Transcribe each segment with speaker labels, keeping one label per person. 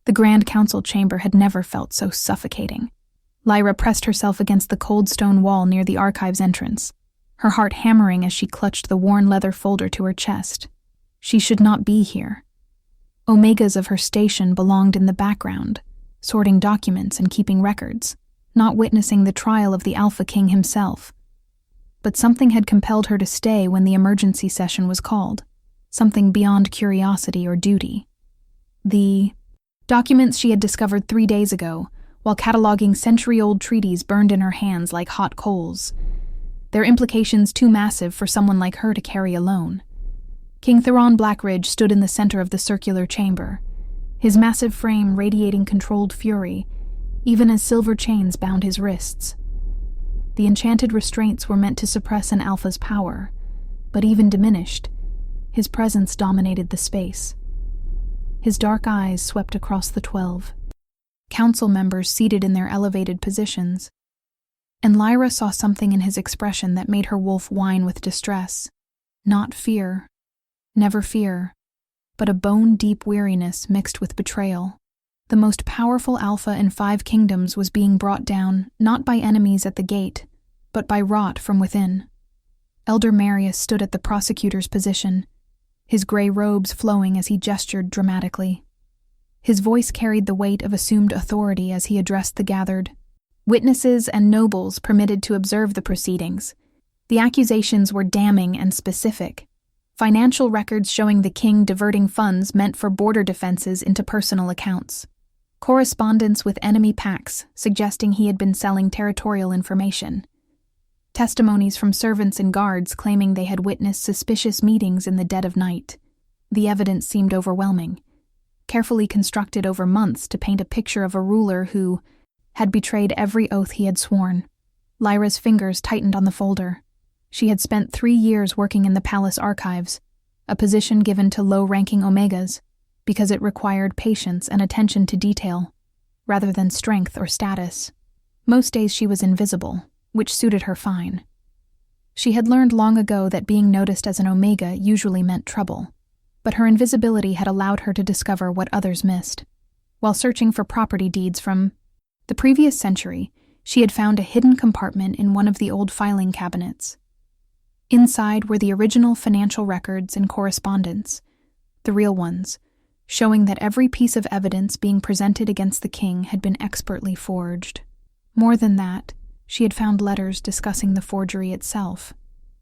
Speaker 1: The Grand Council chamber had never felt so suffocating. Lyra pressed herself against the cold stone wall near the archive's entrance, her heart hammering as she clutched the worn leather folder to her chest. She should not be here. Omegas of her station belonged in the background, sorting documents and keeping records, not witnessing the trial of the Alpha King himself. But something had compelled her to stay when the emergency session was called, something beyond curiosity or duty. The documents she had discovered 3 days ago, while cataloging century-old treaties burned in her hands like hot coals, their implications too massive for someone like her to carry alone. King Theron Blackridge stood in the center of the circular chamber, his massive frame radiating controlled fury, even as silver chains bound his wrists. The enchanted restraints were meant to suppress an Alpha's power, but even diminished, his presence dominated the space. His dark eyes swept across the 12 council members seated in their elevated positions, and Lyra saw something in his expression that made her wolf whine with distress. Not fear, never fear, but a bone-deep weariness mixed with betrayal. The most powerful Alpha in 5 kingdoms was being brought down, not by enemies at the gate, but by rot from within. Elder Marius stood at the prosecutor's position, his gray robes flowing as he gestured dramatically. His voice carried the weight of assumed authority as he addressed the gathered witnesses and nobles permitted to observe the proceedings. The accusations were damning and specific. Financial records showing the king diverting funds meant for border defenses into personal accounts. Correspondence with enemy pacts suggesting he had been selling territorial information. Testimonies from servants and guards claiming they had witnessed suspicious meetings in the dead of night. The evidence seemed overwhelming, carefully constructed over months to paint a picture of a ruler who had betrayed every oath he had sworn. Lyra's fingers tightened on the folder. She had spent 3 years working in the palace archives, a position given to low-ranking Omegas, because it required patience and attention to detail, rather than strength or status. Most days she was invisible, which suited her fine. She had learned long ago that being noticed as an Omega usually meant trouble, but her invisibility had allowed her to discover what others missed. While searching for property deeds from the previous century, she had found a hidden compartment in one of the old filing cabinets. Inside were the original financial records and correspondence, the real ones, showing that every piece of evidence being presented against the king had been expertly forged. More than that, she had found letters discussing the forgery itself,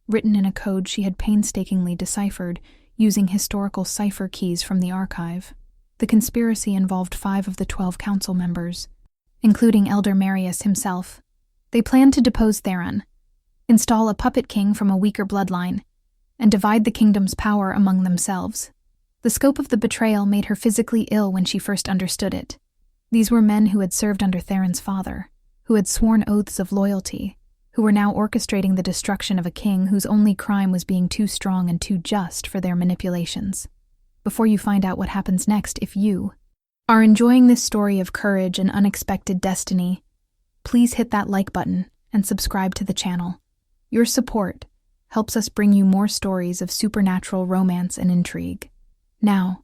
Speaker 1: written in a code she had painstakingly deciphered using historical cipher keys from the archive. The conspiracy involved 5 of the 12 council members, including Elder Marius himself. They planned to depose Theron, install a puppet king from a weaker bloodline, and divide the kingdom's power among themselves. The scope of the betrayal made her physically ill when she first understood it. These were men who had served under Theron's father, who had sworn oaths of loyalty, who were now orchestrating the destruction of a king whose only crime was being too strong and too just for their manipulations. Before you find out what happens next, if you are enjoying this story of courage and unexpected destiny, please hit that like button and subscribe to the channel. Your support helps us bring you more stories of supernatural romance and intrigue. Now,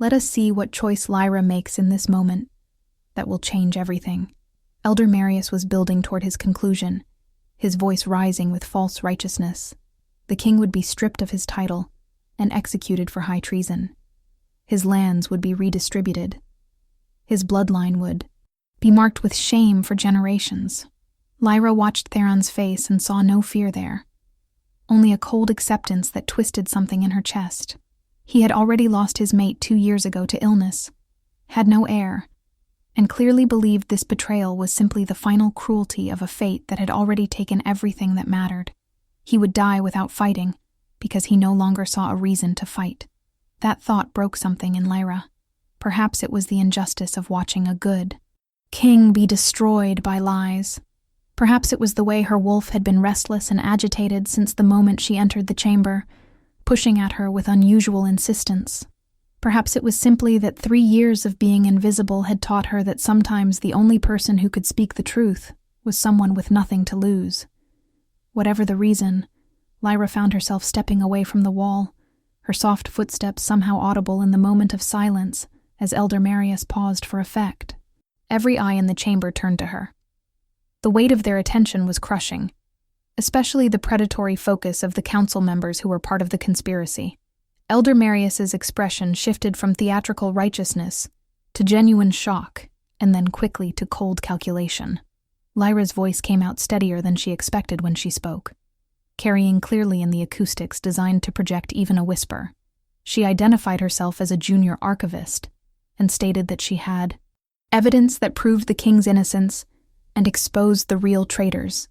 Speaker 1: let us see what choice Lyra makes in this moment that will change everything. Elder Marius was building toward his conclusion, his voice rising with false righteousness. The king would be stripped of his title and executed for high treason. His lands would be redistributed. His bloodline would be marked with shame for generations. Lyra watched Theron's face and saw no fear there, only a cold acceptance that twisted something in her chest. He had already lost his mate 2 years ago to illness, had no heir, and clearly believed this betrayal was simply the final cruelty of a fate that had already taken everything that mattered. He would die without fighting, because he no longer saw a reason to fight. That thought broke something in Lyra. Perhaps it was the injustice of watching a good king be destroyed by lies. Perhaps it was the way her wolf had been restless and agitated since the moment she entered the chamber, pushing at her with unusual insistence. Perhaps it was simply that 3 years of being invisible had taught her that sometimes the only person who could speak the truth was someone with nothing to lose. Whatever the reason, Lyra found herself stepping away from the wall, her soft footsteps somehow audible in the moment of silence as Elder Marius paused for effect. Every eye in the chamber turned to her. The weight of their attention was crushing, especially the predatory focus of the council members who were part of the conspiracy. Elder Marius's expression shifted from theatrical righteousness to genuine shock, and then quickly to cold calculation. Lyra's voice came out steadier than she expected when she spoke, carrying clearly in the acoustics designed to project even a whisper. She identified herself as a junior archivist and stated that she had evidence that proved the king's innocence and exposed the real traitors.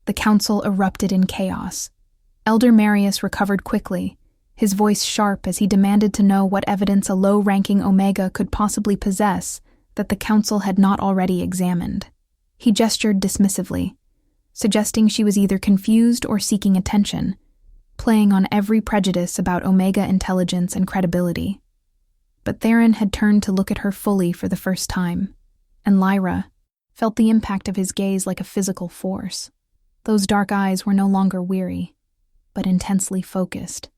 Speaker 1: The council erupted in chaos. Elder Marius recovered quickly, his voice sharp as he demanded to know what evidence a low-ranking Omega could possibly possess that the council had not already examined. He gestured dismissively, suggesting she was either confused or seeking attention, playing on every prejudice about Omega intelligence and credibility. But Theron had turned to look at her fully for the first time, and Lyra felt the impact of his gaze like a physical force. Those dark eyes were no longer weary, but intensely focused,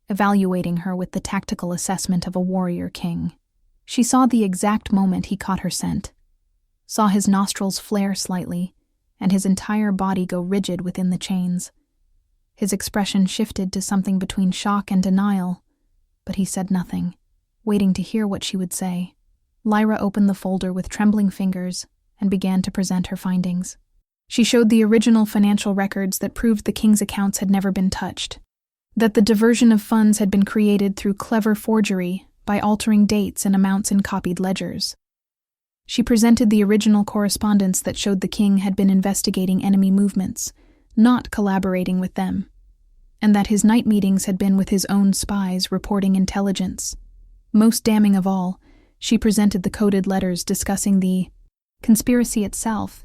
Speaker 1: evaluating her with the tactical assessment of a warrior king. She saw the exact moment he caught her scent, saw his nostrils flare slightly, and his entire body go rigid within the chains. His expression shifted to something between shock and denial, but he said nothing, waiting to hear what she would say. Lyra opened the folder with trembling fingers and began to present her findings. She showed the original financial records that proved the king's accounts had never been touched, that the diversion of funds had been created through clever forgery by altering dates and amounts in copied ledgers. She presented the original correspondence that showed the king had been investigating enemy movements, not collaborating with them, and that his night meetings had been with his own spies reporting intelligence. Most damning of all, she presented the coded letters discussing the conspiracy itself,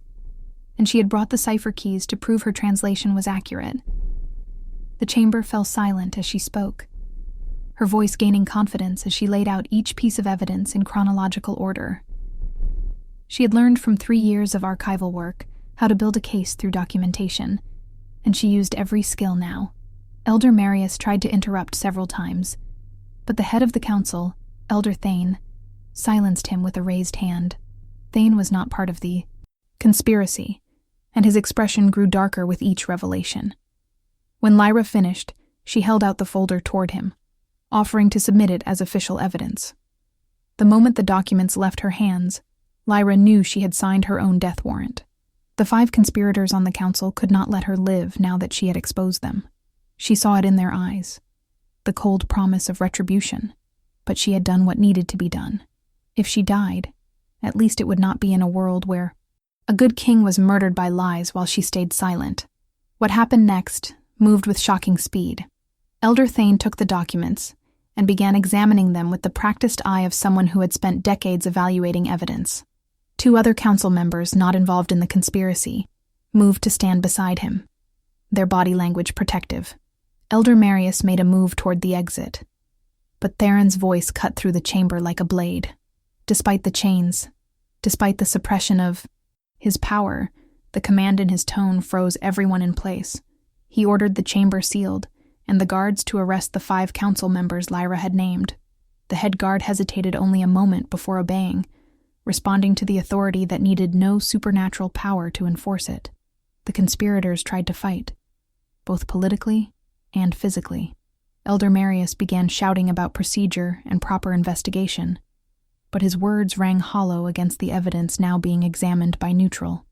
Speaker 1: and she had brought the cipher keys to prove her translation was accurate. The chamber fell silent as she spoke, her voice gaining confidence as she laid out each piece of evidence in chronological order. She had learned from 3 years of archival work how to build a case through documentation, and she used every skill now. Elder Marius tried to interrupt several times, but the head of the council, Elder Thane, silenced him with a raised hand. Thane was not part of the conspiracy, and his expression grew darker with each revelation. When Lyra finished, she held out the folder toward him, offering to submit it as official evidence. The moment the documents left her hands, Lyra knew she had signed her own death warrant. The 5 conspirators on the council could not let her live now that she had exposed them. She saw it in their eyes, the cold promise of retribution, but she had done what needed to be done. If she died, at least it would not be in a world where a good king was murdered by lies while she stayed silent. What happened next moved with shocking speed. Elder Thane took the documents and began examining them with the practiced eye of someone who had spent decades evaluating evidence. 2 other council members not involved in the conspiracy moved to stand beside him, their body language protective. Elder Marius made a move toward the exit, but Theron's voice cut through the chamber like a blade. Despite the chains, despite the suppression of his power, the command in his tone froze everyone in place. He ordered the chamber sealed, and the guards to arrest the 5 council members Lyra had named. The head guard hesitated only a moment before obeying, responding to the authority that needed no supernatural power to enforce it. The conspirators tried to fight, both politically and physically. Elder Marius began shouting about procedure and proper investigation, but his words rang hollow against the evidence now being examined by neutral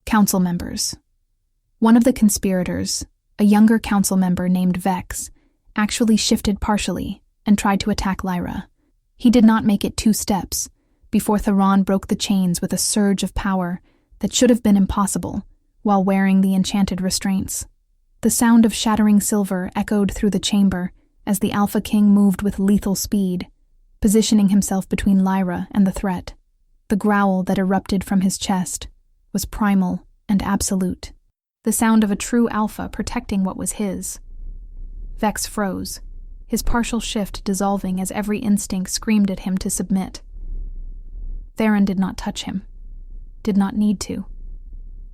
Speaker 1: council members. One of the conspirators, a younger council member named Vex, actually shifted partially and tried to attack Lyra. He did not make it 2 steps before Theron broke the chains with a surge of power that should have been impossible while wearing the enchanted restraints. The sound of shattering silver echoed through the chamber as the Alpha King moved with lethal speed, positioning himself between Lyra and the threat. The growl that erupted from his chest was primal and absolute, the sound of a true alpha protecting what was his. Vex froze, his partial shift dissolving as every instinct screamed at him to submit. Theron did not touch him, did not need to.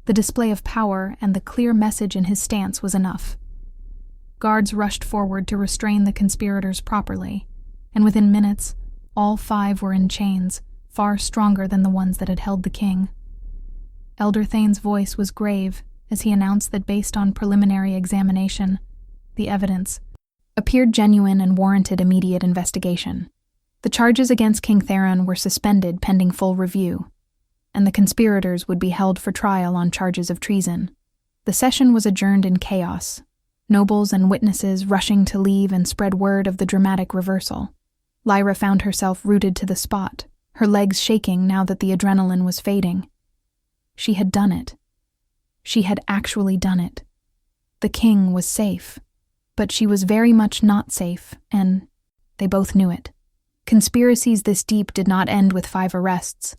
Speaker 1: The display of power and the clear message in his stance was enough. Guards rushed forward to restrain the conspirators properly, and within minutes, All 5 were in chains, far stronger than the ones that had held the king. Elder Thane's voice was grave as he announced that based on preliminary examination, the evidence appeared genuine and warranted immediate investigation. The charges against King Theron were suspended pending full review, and the conspirators would be held for trial on charges of treason. The session was adjourned in chaos, nobles and witnesses rushing to leave and spread word of the dramatic reversal. Lyra found herself rooted to the spot, her legs shaking now that the adrenaline was fading. She had done it. She had actually done it. The king was safe, but she was very much not safe, and they both knew it. Conspiracies this deep did not end with 5 arrests.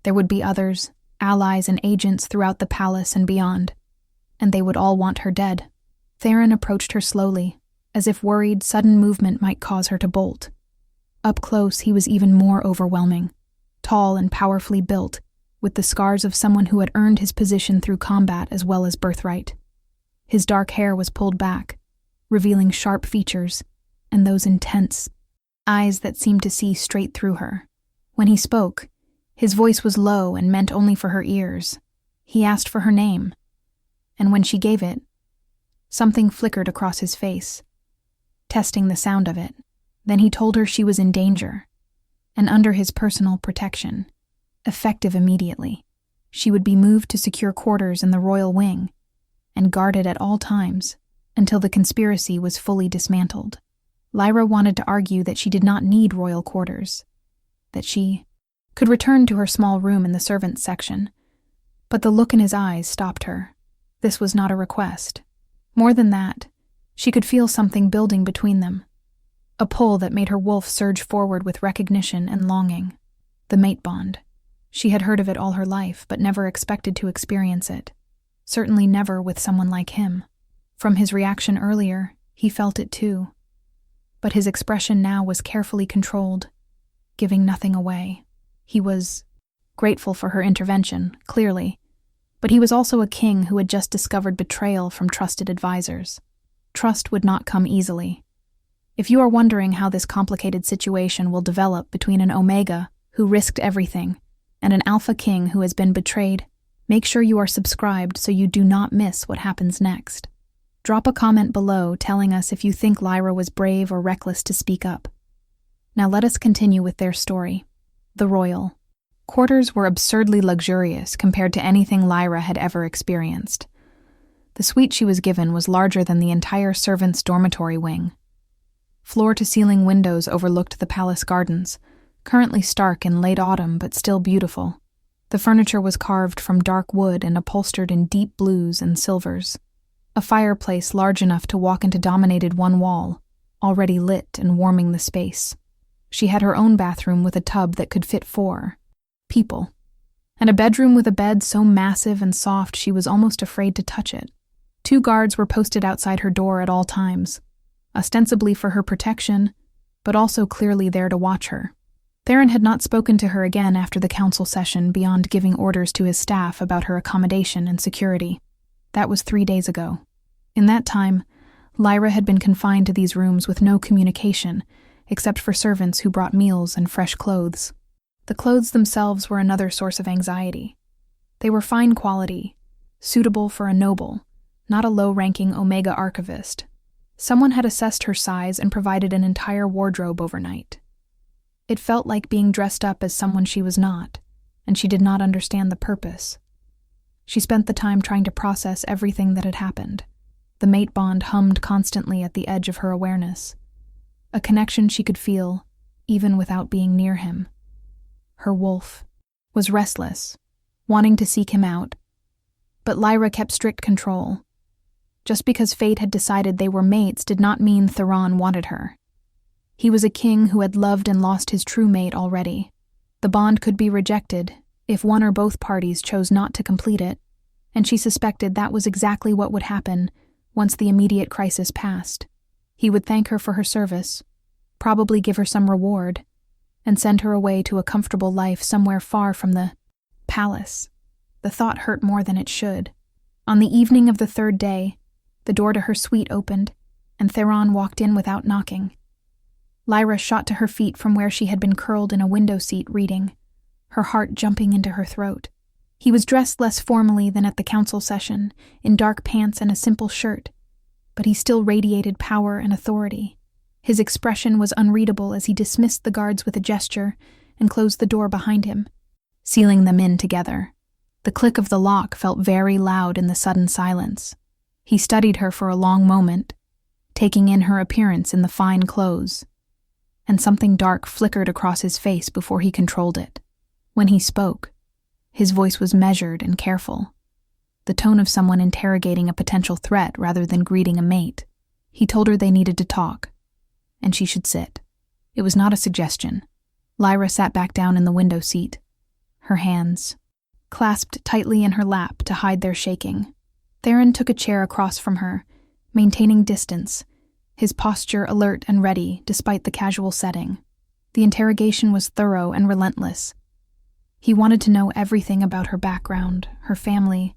Speaker 1: There would be others, allies and agents throughout the palace and beyond, and they would all want her dead. Theron approached her slowly, as if worried sudden movement might cause her to bolt. Up close, he was even more overwhelming, tall and powerfully built, with the scars of someone who had earned his position through combat as well as birthright. His dark hair was pulled back, revealing sharp features, and those intense eyes that seemed to see straight through her. When he spoke, his voice was low and meant only for her ears. He asked for her name, and when she gave it, something flickered across his face, testing the sound of it. Then he told her she was in danger, and under his personal protection, effective immediately. She would be moved to secure quarters in the royal wing, and guarded at all times until the conspiracy was fully dismantled. Lyra wanted to argue that she did not need royal quarters, that she could return to her small room in the servants' section, but the look in his eyes stopped her. This was not a request. More than that, she could feel something building between them, a pull that made her wolf surge forward with recognition and longing. The mate bond. She had heard of it all her life, but never expected to experience it. Certainly never with someone like him. From his reaction earlier, he felt it too. But his expression now was carefully controlled, giving nothing away. He was grateful for her intervention, clearly, but he was also a king who had just discovered betrayal from trusted advisors. Trust would not come easily. If you are wondering how this complicated situation will develop between an Omega who risked everything and an Alpha King who has been betrayed, make sure you are subscribed so you do not miss what happens next. Drop a comment below telling us if you think Lyra was brave or reckless to speak up. Now let us continue with their story. The royal quarters were absurdly luxurious compared to anything Lyra had ever experienced. The suite she was given was larger than the entire servants' dormitory wing. Floor-to-ceiling windows overlooked the palace gardens, currently stark in late autumn but still beautiful. The furniture was carved from dark wood and upholstered in deep blues and silvers. A fireplace large enough to walk into dominated one wall, already lit and warming the space. She had her own bathroom with a tub that could fit 4 people, and a bedroom with a bed so massive and soft she was almost afraid to touch it. 2 guards were posted outside her door at all times, ostensibly for her protection, but also clearly there to watch her. Theron had not spoken to her again after the council session beyond giving orders to his staff about her accommodation and security. That was 3 days ago. In that time, Lyra had been confined to these rooms with no communication, except for servants who brought meals and fresh clothes. The clothes themselves were another source of anxiety. They were fine quality, suitable for a noble, not a low-ranking Omega archivist. Someone had assessed her size and provided an entire wardrobe overnight. It felt like being dressed up as someone she was not, and she did not understand the purpose. She spent the time trying to process everything that had happened. The mate bond hummed constantly at the edge of her awareness, a connection she could feel, even without being near him. Her wolf was restless, wanting to seek him out, but Lyra kept strict control. Just because fate had decided they were mates did not mean Theron wanted her. He was a king who had loved and lost his true mate already. The bond could be rejected if one or both parties chose not to complete it, and she suspected that was exactly what would happen once the immediate crisis passed. He would thank her for her service, probably give her some reward, and send her away to a comfortable life somewhere far from the palace. The thought hurt more than it should. On the evening of the 3rd day, the door to her suite opened, and Theron walked in without knocking. Lyra shot to her feet from where she had been curled in a window seat reading, her heart jumping into her throat. He was dressed less formally than at the council session, in dark pants and a simple shirt, but he still radiated power and authority. His expression was unreadable as he dismissed the guards with a gesture and closed the door behind him, sealing them in together. The click of the lock felt very loud in the sudden silence. He studied her for a long moment, taking in her appearance in the fine clothes, and something dark flickered across his face before he controlled it. When he spoke, his voice was measured and careful, the tone of someone interrogating a potential threat rather than greeting a mate. He told her they needed to talk, and she should sit. It was not a suggestion. Lyra sat back down in the window seat, her hands clasped tightly in her lap to hide their shaking. Theron took a chair across from her, maintaining distance, his posture alert and ready despite the casual setting. The interrogation was thorough and relentless. He wanted to know everything about her background, her family,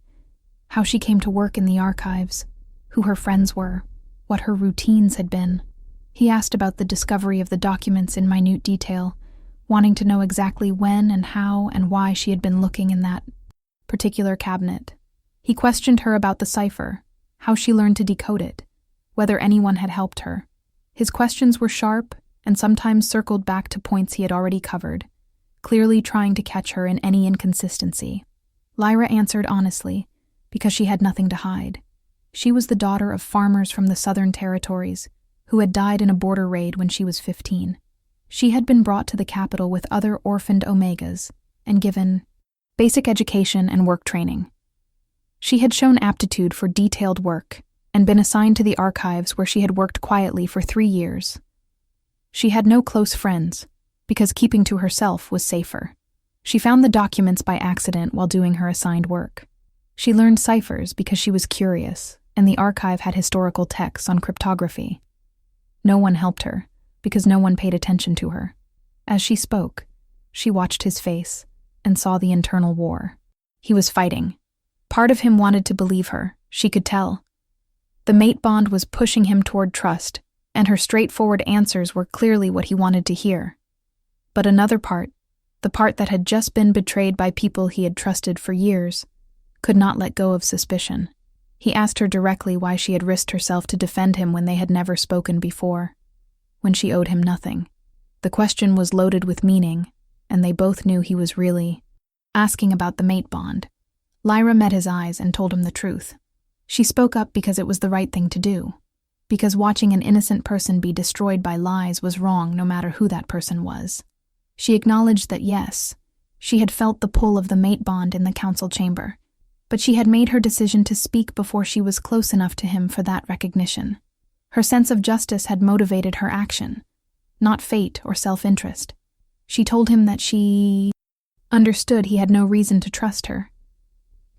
Speaker 1: how she came to work in the archives, who her friends were, what her routines had been. He asked about the discovery of the documents in minute detail, wanting to know exactly when and how and why she had been looking in that particular cabinet. He questioned her about the cipher, how she learned to decode it, whether anyone had helped her. His questions were sharp and sometimes circled back to points he had already covered, clearly trying to catch her in any inconsistency. Lyra answered honestly, because she had nothing to hide. She was the daughter of farmers from the Southern Territories who had died in a border raid when she was 15. She had been brought to the capital with other orphaned Omegas and given basic education and work training. She had shown aptitude for detailed work and been assigned to the archives where she had worked quietly for 3 years. She had no close friends, because keeping to herself was safer. She found the documents by accident while doing her assigned work. She learned ciphers because she was curious, and the archive had historical texts on cryptography. No one helped her, because no one paid attention to her. As she spoke, she watched his face and saw the internal war. He was fighting. Part of him wanted to believe her, she could tell. The mate bond was pushing him toward trust, and her straightforward answers were clearly what he wanted to hear. But another part, the part that had just been betrayed by people he had trusted for years, could not let go of suspicion. He asked her directly why she had risked herself to defend him when they had never spoken before, when she owed him nothing. The question was loaded with meaning, and they both knew he was really asking about the mate bond. Lyra met his eyes and told him the truth. She spoke up because it was the right thing to do, because watching an innocent person be destroyed by lies was wrong no matter who that person was. She acknowledged that yes, she had felt the pull of the mate bond in the council chamber, but she had made her decision to speak before she was close enough to him for that recognition. Her sense of justice had motivated her action, not fate or self-interest. She told him that she understood he had no reason to trust her,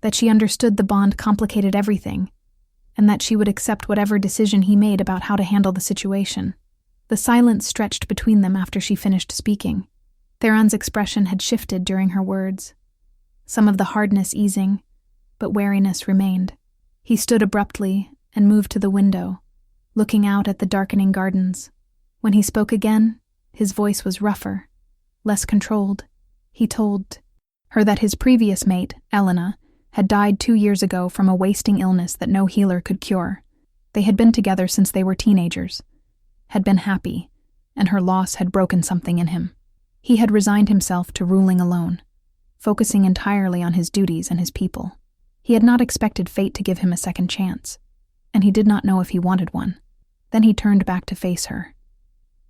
Speaker 1: that she understood the bond complicated everything, and that she would accept whatever decision he made about how to handle the situation. The silence stretched between them after she finished speaking. Theron's expression had shifted during her words, some of the hardness easing, but wariness remained. He stood abruptly and moved to the window, looking out at the darkening gardens. When he spoke again, his voice was rougher, less controlled. He told her that his previous mate, Elena, had died 2 years ago from a wasting illness that no healer could cure. They had been together since they were teenagers, had been happy, and her loss had broken something in him. He had resigned himself to ruling alone, focusing entirely on his duties and his people. He had not expected fate to give him a second chance, and he did not know if he wanted one. Then he turned back to face her,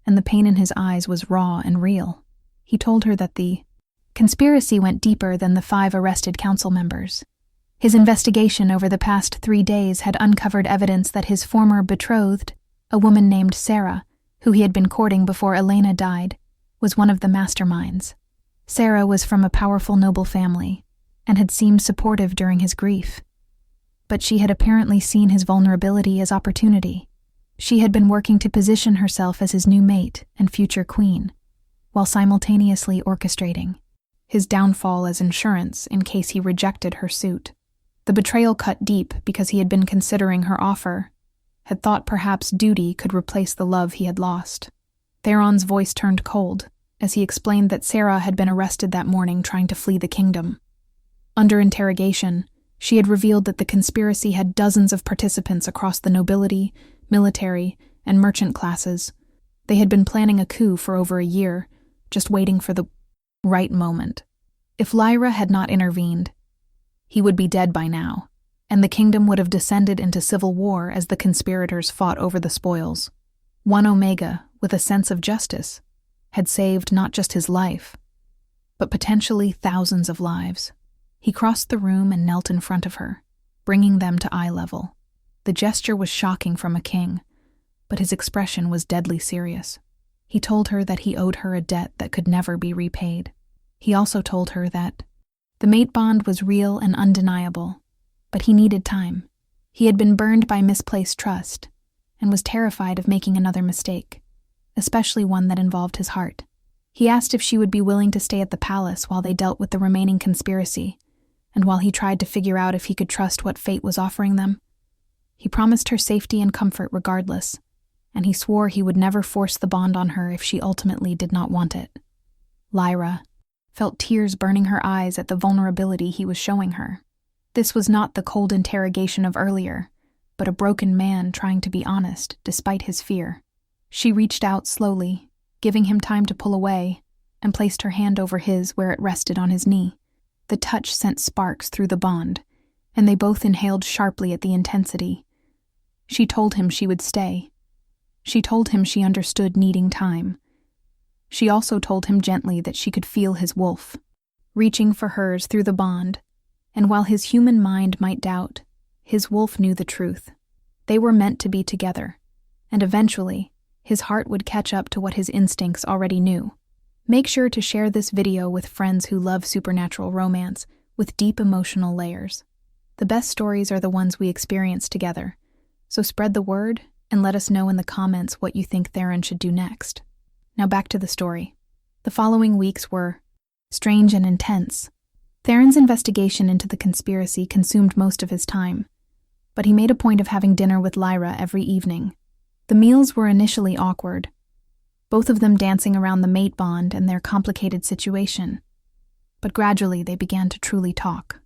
Speaker 1: and the pain in his eyes was raw and real. He told her that the conspiracy went deeper than the 5 arrested council members. His investigation over the past 3 days had uncovered evidence that his former betrothed, a woman named Sarah, who he had been courting before Elena died, was one of the masterminds. Sarah was from a powerful noble family and had seemed supportive during his grief. But she had apparently seen his vulnerability as opportunity. She had been working to position herself as his new mate and future queen, while simultaneously orchestrating his downfall as insurance in case he rejected her suit. The betrayal cut deep because he had been considering her offer, had thought perhaps duty could replace the love he had lost. Theron's voice turned cold as he explained that Sarah had been arrested that morning trying to flee the kingdom. Under interrogation, she had revealed that the conspiracy had dozens of participants across the nobility, military, and merchant classes. They had been planning a coup for over a year, just waiting for the right moment. If Lyra had not intervened, he would be dead by now, and the kingdom would have descended into civil war as the conspirators fought over the spoils. One Omega, with a sense of justice, had saved not just his life, but potentially thousands of lives. He crossed the room and knelt in front of her, bringing them to eye level. The gesture was shocking from a king, but his expression was deadly serious. He told her that he owed her a debt that could never be repaid. He also told her that the mate bond was real and undeniable, but he needed time. He had been burned by misplaced trust and was terrified of making another mistake, especially one that involved his heart. He asked if she would be willing to stay at the palace while they dealt with the remaining conspiracy, and while he tried to figure out if he could trust what fate was offering them. He promised her safety and comfort regardless, and he swore he would never force the bond on her if she ultimately did not want it. Lyra felt tears burning her eyes at the vulnerability he was showing her. This was not the cold interrogation of earlier, but a broken man trying to be honest despite his fear. She reached out slowly, giving him time to pull away, and placed her hand over his where it rested on his knee. The touch sent sparks through the bond, and they both inhaled sharply at the intensity. She told him she would stay. She told him she understood needing time. She also told him gently that she could feel his wolf, reaching for hers through the bond, and while his human mind might doubt, his wolf knew the truth. They were meant to be together, and eventually, his heart would catch up to what his instincts already knew. Make sure to share this video with friends who love supernatural romance with deep emotional layers. The best stories are the ones we experience together, so spread the word and let us know in the comments what you think Theron should do next. Now back to the story. The following weeks were strange and intense. Theron's investigation into the conspiracy consumed most of his time, but he made a point of having dinner with Lyra every evening. The meals were initially awkward, both of them dancing around the mate bond and their complicated situation. But gradually they began to truly talk.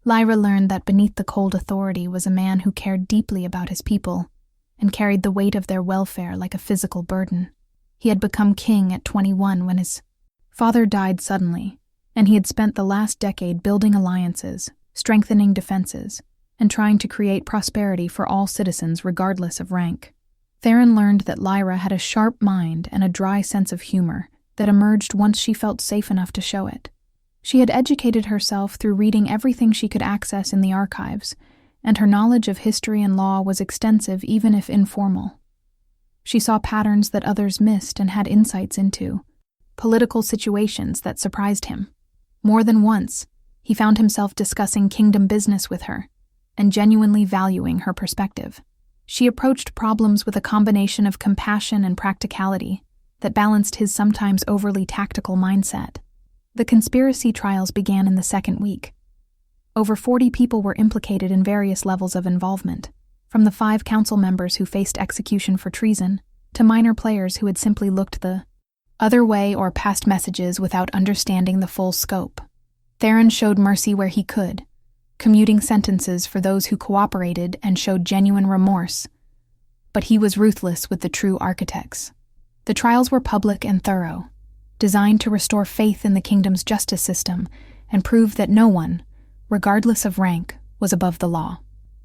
Speaker 1: Lyra learned that beneath the cold authority was a man who cared deeply about his people and carried the weight of their welfare like a physical burden. He had become king at 21 when his father died suddenly, and he had spent the last decade building alliances, strengthening defenses, and trying to create prosperity for all citizens regardless of rank. Theron learned that Lyra had a sharp mind and a dry sense of humor that emerged once she felt safe enough to show it. She had educated herself through reading everything she could access in the archives, and her knowledge of history and law was extensive even if informal. She saw patterns that others missed and had insights into political situations that surprised him. More than once, he found himself discussing kingdom business with her and genuinely valuing her perspective. She approached problems with a combination of compassion and practicality that balanced his sometimes overly tactical mindset. The conspiracy trials began in the second week. Over 40 people were implicated in various levels of involvement, from the 5 council members who faced execution for treason to minor players who had simply looked the other way or passed messages without understanding the full scope. Theron showed mercy where he could, commuting sentences for those who cooperated and showed genuine remorse, but he was ruthless with the true architects. The trials were public and thorough, designed to restore faith in the kingdom's justice system and prove that no one, regardless of rank, was above the law.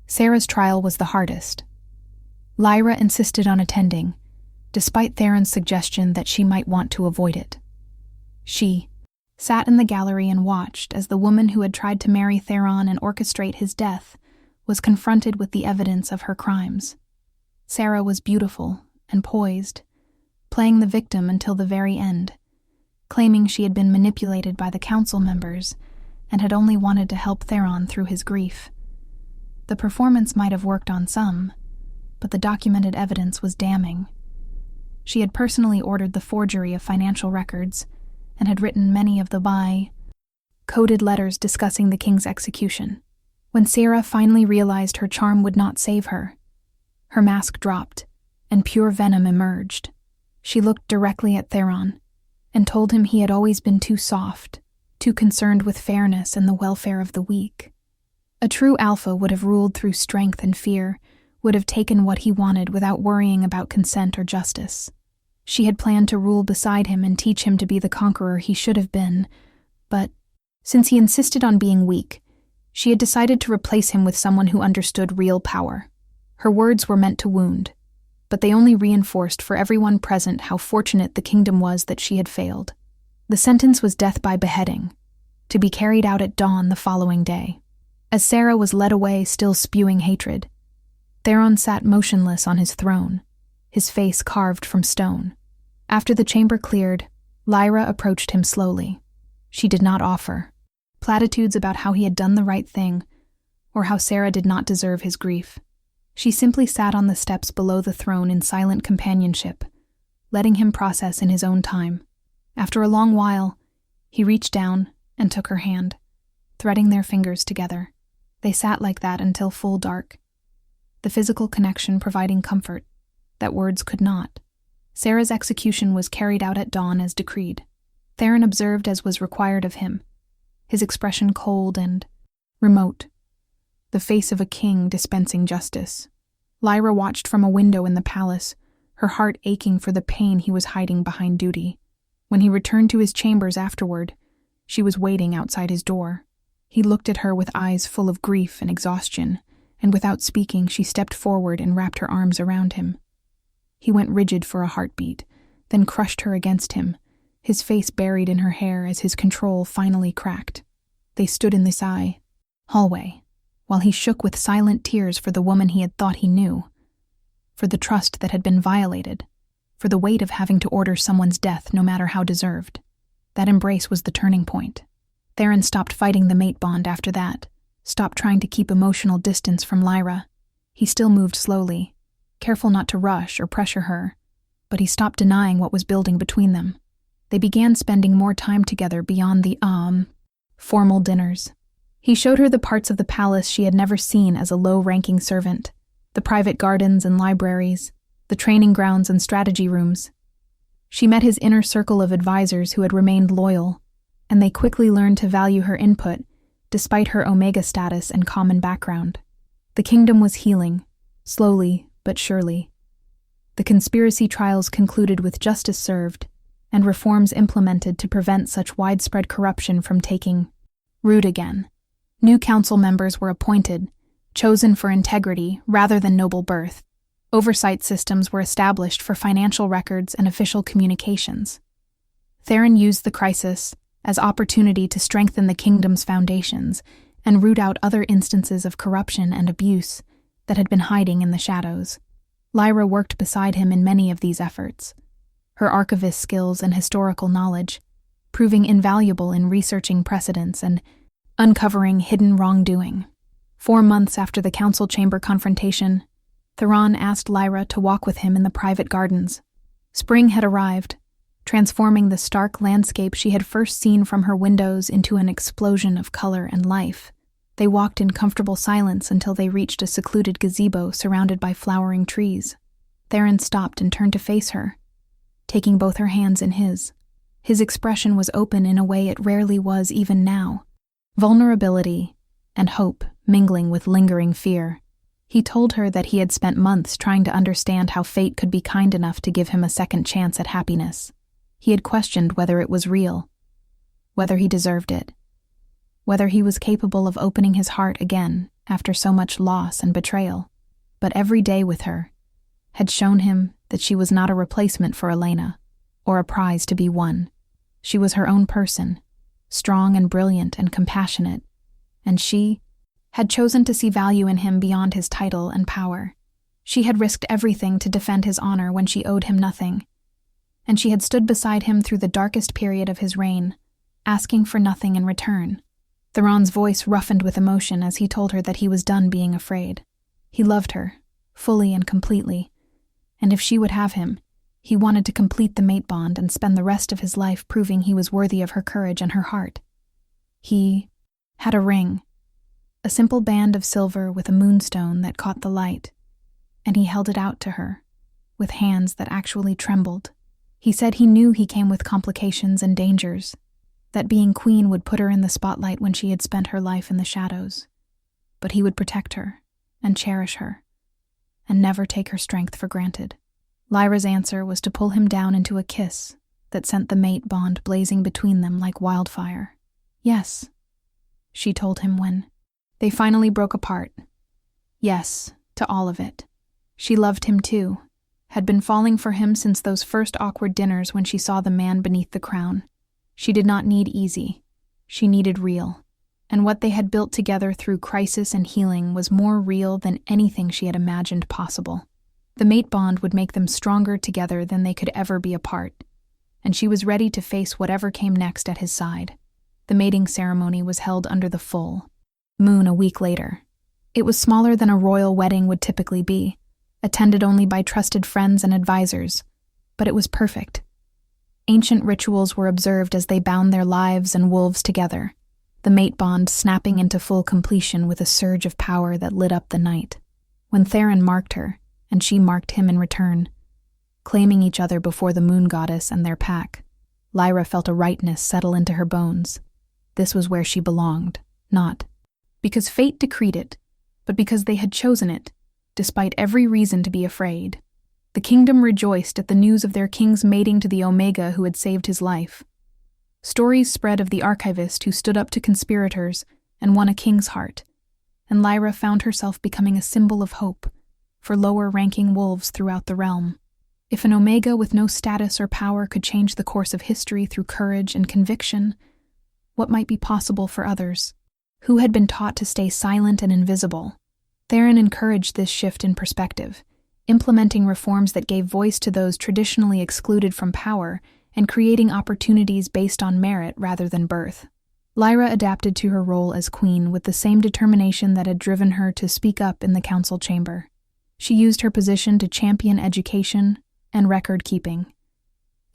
Speaker 1: Sarah's trial was the hardest. Lyra insisted on attending, despite Theron's suggestion that she might want to avoid it. She sat in the gallery and watched as the woman who had tried to marry Theron and orchestrate his death was confronted with the evidence of her crimes. Sarah was beautiful and poised, playing the victim until the very end, claiming she had been manipulated by the council members and had only wanted to help Theron through his grief. The performance might have worked on some, but the documented evidence was damning. She had personally ordered the forgery of financial records and had written many of the coded letters discussing the king's execution. When Sarah finally realized her charm would not save her, her mask dropped and pure venom emerged. She looked directly at Theron and told him he had always been too soft, too concerned with fairness and the welfare of the weak. A true alpha would have ruled through strength and fear, would have taken what he wanted without worrying about consent or justice. She had planned to rule beside him and teach him to be the conqueror he should have been, but since he insisted on being weak, she had decided to replace him with someone who understood real power. Her words were meant to wound, but they only reinforced for everyone present how fortunate the kingdom was that she had failed. The sentence was death by beheading, to be carried out at dawn the following day. As Sarah was led away, still spewing hatred, Theron sat motionless on his throne, his face carved from stone. After the chamber cleared, Lyra approached him slowly. She did not offer platitudes about how he had done the right thing, or how Sarah did not deserve his grief. She simply sat on the steps below the throne in silent companionship, letting him process in his own time. After a long while, he reached down and took her hand, threading their fingers together. They sat like that until full dark, the physical connection providing comfort that words could not. Sarah's execution was carried out at dawn as decreed. Theron observed as was required of him, his expression cold and remote, the face of a king dispensing justice. Lyra watched from a window in the palace, her heart aching for the pain he was hiding behind duty. When he returned to his chambers afterward, she was waiting outside his door. He looked at her with eyes full of grief and exhaustion, and without speaking, she stepped forward and wrapped her arms around him. He went rigid for a heartbeat, then crushed her against him, his face buried in her hair as his control finally cracked. They stood in the hallway, while he shook with silent tears for the woman he had thought he knew, for the trust that had been violated, for the weight of having to order someone's death no matter how deserved. That embrace was the turning point. Theron stopped fighting the mate bond after that, stopped trying to keep emotional distance from Lyra. He still moved slowly, careful not to rush or pressure her, but he stopped denying what was building between them. They began spending more time together beyond the formal dinners. He showed her the parts of the palace she had never seen as a low-ranking servant, the private gardens and libraries, the training grounds and strategy rooms. She met his inner circle of advisors who had remained loyal, and they quickly learned to value her input, despite her Omega status and common background. The kingdom was healing, slowly but surely. The conspiracy trials concluded with justice served, and reforms implemented to prevent such widespread corruption from taking root again. New council members were appointed, chosen for integrity rather than noble birth. Oversight systems were established for financial records and official communications. Theron used the crisis as opportunity to strengthen the kingdom's foundations and root out other instances of corruption and abuse that had been hiding in the shadows. Lyra worked beside him in many of these efforts, her archivist skills and historical knowledge proving invaluable in researching precedents and uncovering hidden wrongdoing. 4 months after the council chamber confrontation, Theron asked Lyra to walk with him in the private gardens. Spring had arrived, transforming the stark landscape she had first seen from her windows into an explosion of color and life. They walked in comfortable silence until they reached a secluded gazebo surrounded by flowering trees. Theron stopped and turned to face her, taking both her hands in his. His expression was open in a way it rarely was even now, vulnerability and hope mingling with lingering fear. He told her that he had spent months trying to understand how fate could be kind enough to give him a second chance at happiness. He had questioned whether it was real, whether he deserved it, whether he was capable of opening his heart again after so much loss and betrayal. But every day with her had shown him that she was not a replacement for Elena, or a prize to be won. She was her own person, strong and brilliant and compassionate, and she had chosen to see value in him beyond his title and power. She had risked everything to defend his honor when she owed him nothing, and she had stood beside him through the darkest period of his reign, asking for nothing in return. Theron's voice roughened with emotion as he told her that he was done being afraid. He loved her, fully and completely, and if she would have him, he wanted to complete the mate bond and spend the rest of his life proving he was worthy of her courage and her heart. He had a ring, a simple band of silver with a moonstone that caught the light, and he held it out to her, with hands that actually trembled. He said he knew he came with complications and dangers, that being queen would put her in the spotlight when she had spent her life in the shadows. But he would protect her and cherish her, and never take her strength for granted. Lyra's answer was to pull him down into a kiss that sent the mate bond blazing between them like wildfire. Yes, she told him when they finally broke apart. Yes, to all of it. She loved him too, had been falling for him since those first awkward dinners when she saw the man beneath the crown. She did not need easy. She needed real. And what they had built together through crisis and healing was more real than anything she had imagined possible. The mate bond would make them stronger together than they could ever be apart, and she was ready to face whatever came next at his side. The mating ceremony was held under the full moon a week later. It was smaller than a royal wedding would typically be, attended only by trusted friends and advisors, but it was perfect. Ancient rituals were observed as they bound their lives and wolves together, the mate bond snapping into full completion with a surge of power that lit up the night. When Theron marked her, and she marked him in return, claiming each other before the moon goddess and their pack, Lyra felt a rightness settle into her bones. This was where she belonged, not because fate decreed it, but because they had chosen it, despite every reason to be afraid. The kingdom rejoiced at the news of their king's mating to the Omega who had saved his life. Stories spread of the archivist who stood up to conspirators and won a king's heart, and Lyra found herself becoming a symbol of hope for lower-ranking wolves throughout the realm. If an Omega with no status or power could change the course of history through courage and conviction, what might be possible for others who had been taught to stay silent and invisible? Theron encouraged this shift in perspective, implementing reforms that gave voice to those traditionally excluded from power and creating opportunities based on merit rather than birth. Lyra adapted to her role as queen with the same determination that had driven her to speak up in the council chamber. She used her position to champion education and record-keeping,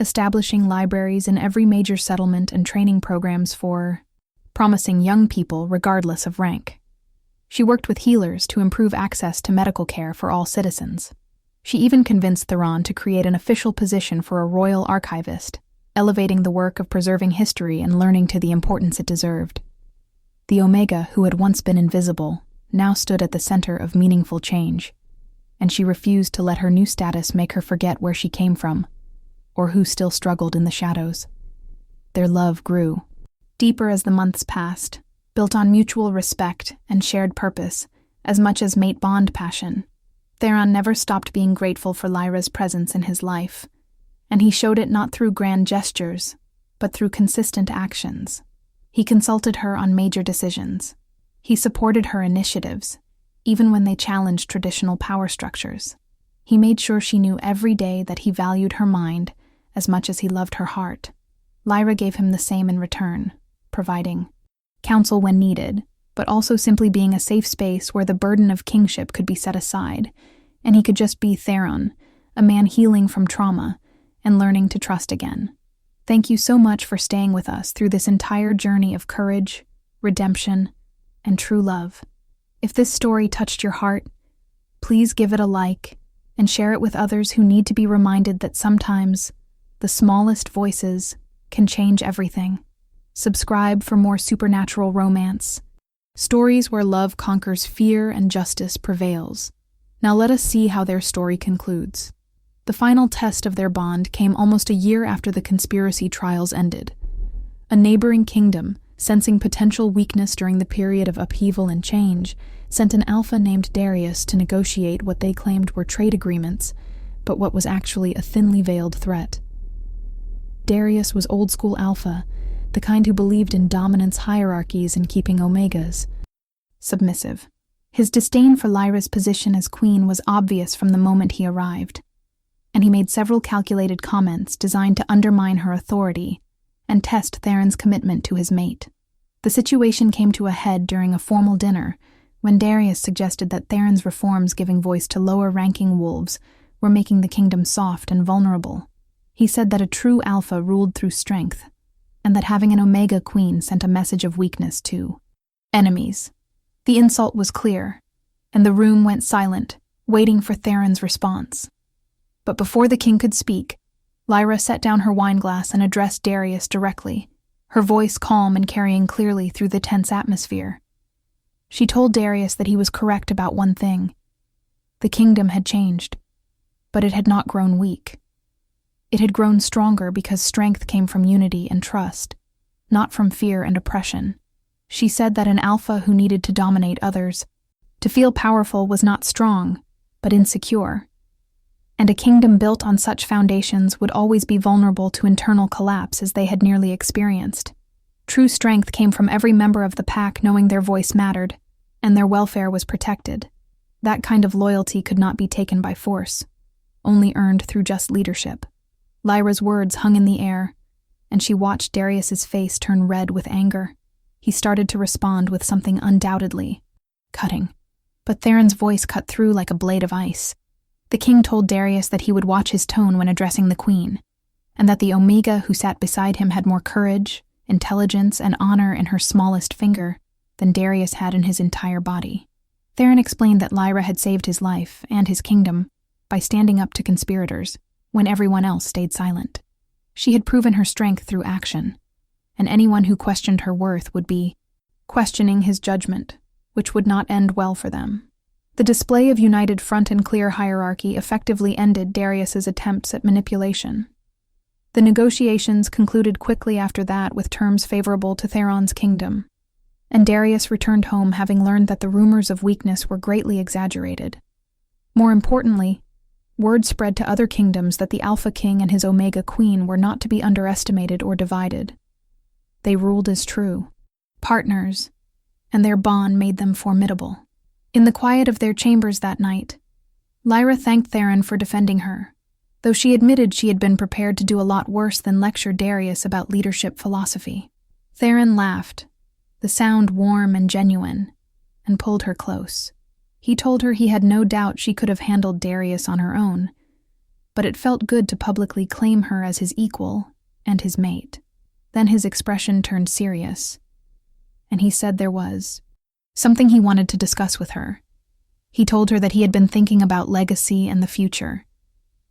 Speaker 1: establishing libraries in every major settlement and training programs for promising young people regardless of rank. She worked with healers to improve access to medical care for all citizens. She even convinced Theron to create an official position for a royal archivist, elevating the work of preserving history and learning to the importance it deserved. The Omega, who had once been invisible, now stood at the center of meaningful change, and she refused to let her new status make her forget where she came from, or who still struggled in the shadows. Their love grew, deeper as the months passed, built on mutual respect and shared purpose, as much as mate bond passion. Theron never stopped being grateful for Lyra's presence in his life, and he showed it not through grand gestures, but through consistent actions. He consulted her on major decisions. He supported her initiatives, even when they challenged traditional power structures. He made sure she knew every day that he valued her mind as much as he loved her heart. Lyra gave him the same in return, providing counsel when needed, but also simply being a safe space where the burden of kingship could be set aside, and he could just be Theron, a man healing from trauma and learning to trust again. Thank you so much for staying with us through this entire journey of courage, redemption, and true love. If this story touched your heart, please give it a like and share it with others who need to be reminded that sometimes the smallest voices can change everything. Subscribe for more supernatural romance, stories where love conquers fear and justice prevails. Now let us see how their story concludes. The final test of their bond came almost a year after the conspiracy trials ended. A neighboring kingdom, sensing potential weakness during the period of upheaval and change, sent an alpha named Darius to negotiate what they claimed were trade agreements, but what was actually a thinly veiled threat. Darius was old-school alpha, the kind who believed in dominance hierarchies and keeping omegas submissive. His disdain for Lyra's position as queen was obvious from the moment he arrived, and he made several calculated comments designed to undermine her authority and test Theron's commitment to his mate. The situation came to a head during a formal dinner when Darius suggested that Theron's reforms giving voice to lower-ranking wolves were making the kingdom soft and vulnerable. He said that a true alpha ruled through strength, and that having an Omega queen sent a message of weakness to enemies. The insult was clear, and the room went silent, waiting for Theron's response. But before the king could speak, Lyra set down her wineglass and addressed Darius directly, her voice calm and carrying clearly through the tense atmosphere. She told Darius that he was correct about one thing. The kingdom had changed, but it had not grown weak. It had grown stronger because strength came from unity and trust, not from fear and oppression. She said that an alpha who needed to dominate others, to feel powerful, was not strong, but insecure. And a kingdom built on such foundations would always be vulnerable to internal collapse, as they had nearly experienced. True strength came from every member of the pack knowing their voice mattered, and their welfare was protected. That kind of loyalty could not be taken by force, only earned through just leadership. Lyra's words hung in the air, and she watched Darius's face turn red with anger. He started to respond with something undoubtedly cutting, but Theron's voice cut through like a blade of ice. The king told Darius that he would watch his tone when addressing the queen, and that the Omega who sat beside him had more courage, intelligence, and honor in her smallest finger than Darius had in his entire body. Theron explained that Lyra had saved his life and his kingdom by standing up to conspirators when everyone else stayed silent. She had proven her strength through action, and anyone who questioned her worth would be questioning his judgment, which would not end well for them. The display of united front and clear hierarchy effectively ended Darius's attempts at manipulation. The negotiations concluded quickly after that with terms favorable to Theron's kingdom, and Darius returned home having learned that the rumors of weakness were greatly exaggerated. More importantly, word spread to other kingdoms that the Alpha King and his Omega Queen were not to be underestimated or divided. They ruled as true partners, and their bond made them formidable. In the quiet of their chambers that night, Lyra thanked Theron for defending her, though she admitted she had been prepared to do a lot worse than lecture Darius about leadership philosophy. Theron laughed, the sound warm and genuine, and pulled her close. He told her he had no doubt she could have handled Darius on her own, but it felt good to publicly claim her as his equal and his mate. Then his expression turned serious, and he said there was something he wanted to discuss with her. He told her that he had been thinking about legacy and the future.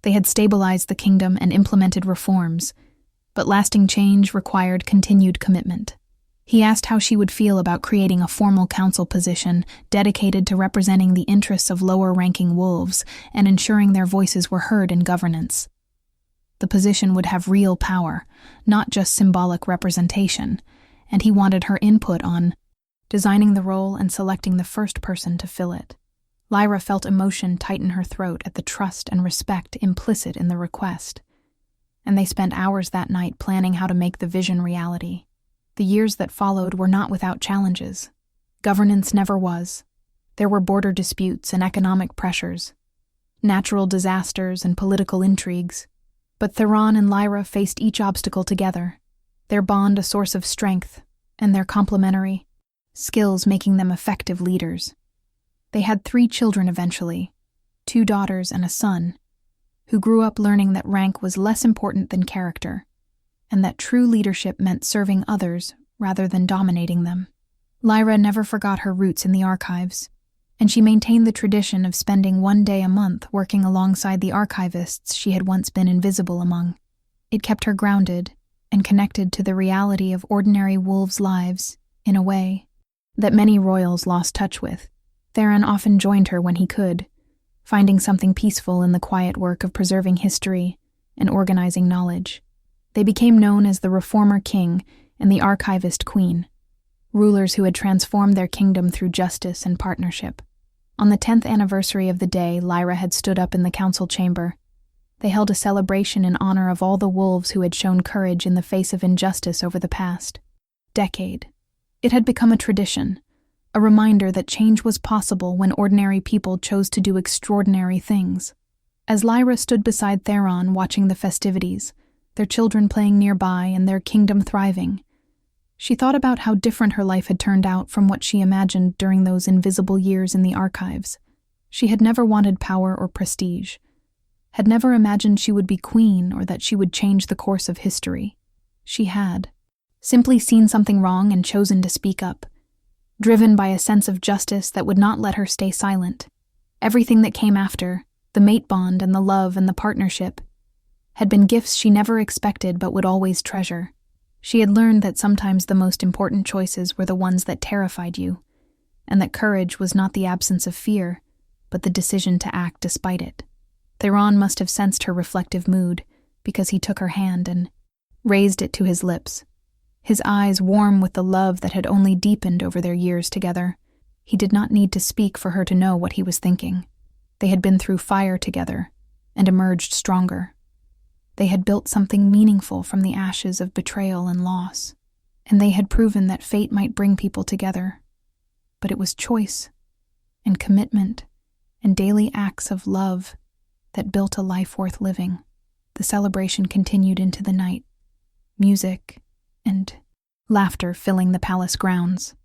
Speaker 1: They had stabilized the kingdom and implemented reforms, but lasting change required continued commitment. He asked how she would feel about creating a formal council position dedicated to representing the interests of lower-ranking wolves and ensuring their voices were heard in governance. The position would have real power, not just symbolic representation, and he wanted her input on designing the role and selecting the first person to fill it. Lyra felt emotion tighten her throat at the trust and respect implicit in the request, and they spent hours that night planning how to make the vision reality. The years that followed were not without challenges. Governance never was. There were border disputes and economic pressures, natural disasters and political intrigues. But Theron and Lyra faced each obstacle together, their bond a source of strength, and their complementary skills making them effective leaders. They had 3 children eventually, 2 daughters and a son, who grew up learning that rank was less important than character, and that true leadership meant serving others rather than dominating them. Lyra never forgot her roots in the archives, and she maintained the tradition of spending 1 day a month working alongside the archivists she had once been invisible among. It kept her grounded and connected to the reality of ordinary wolves' lives in a way that many royals lost touch with. Theron often joined her when he could, finding something peaceful in the quiet work of preserving history and organizing knowledge. They became known as the Reformer King and the Archivist Queen, rulers who had transformed their kingdom through justice and partnership. On the 10th anniversary of the day Lyra had stood up in the council chamber, they held a celebration in honor of all the wolves who had shown courage in the face of injustice over the past decade. It had become a tradition, a reminder that change was possible when ordinary people chose to do extraordinary things. As Lyra stood beside Theron watching the festivities, their children playing nearby and their kingdom thriving, she thought about how different her life had turned out from what she imagined during those invisible years in the archives. She had never wanted power or prestige, had never imagined she would be queen or that she would change the course of history. She had simply seen something wrong and chosen to speak up, driven by a sense of justice that would not let her stay silent. Everything that came after, the mate bond and the love and the partnership, had been gifts she never expected but would always treasure. She had learned that sometimes the most important choices were the ones that terrified you, and that courage was not the absence of fear, but the decision to act despite it. Theron must have sensed her reflective mood, because he took her hand and raised it to his lips, his eyes warm with the love that had only deepened over their years together. He did not need to speak for her to know what he was thinking. They had been through fire together and emerged stronger. They had built something meaningful from the ashes of betrayal and loss, and they had proven that fate might bring people together. But it was choice and commitment and daily acts of love that built a life worth living. The celebration continued into the night, music and laughter filling the palace grounds.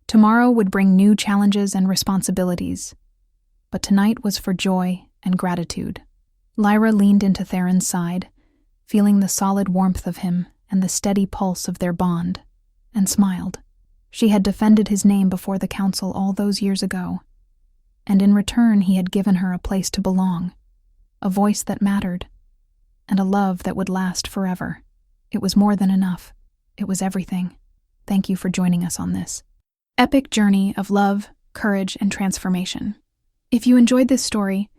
Speaker 1: Tomorrow would bring new challenges and responsibilities, but tonight was for joy and gratitude. Lyra leaned into Theron's side, feeling the solid warmth of him and the steady pulse of their bond, and smiled. She had defended his name before the council all those years ago, and in return he had given her a place to belong, a voice that mattered, and a love that would last forever. It was more than enough. It was everything. Thank you for joining us on this epic journey of love, courage, and transformation. If you enjoyed this story,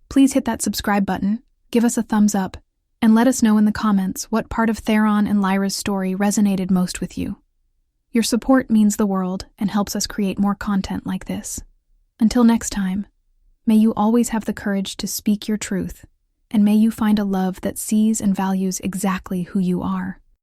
Speaker 1: please hit that subscribe button, give us a thumbs up, and let us know in the comments what part of Theron and Lyra's story resonated most with you. Your support means the world and helps us create more content like this. Until next time, may you always have the courage to speak your truth, and may you find a love that sees and values exactly who you are.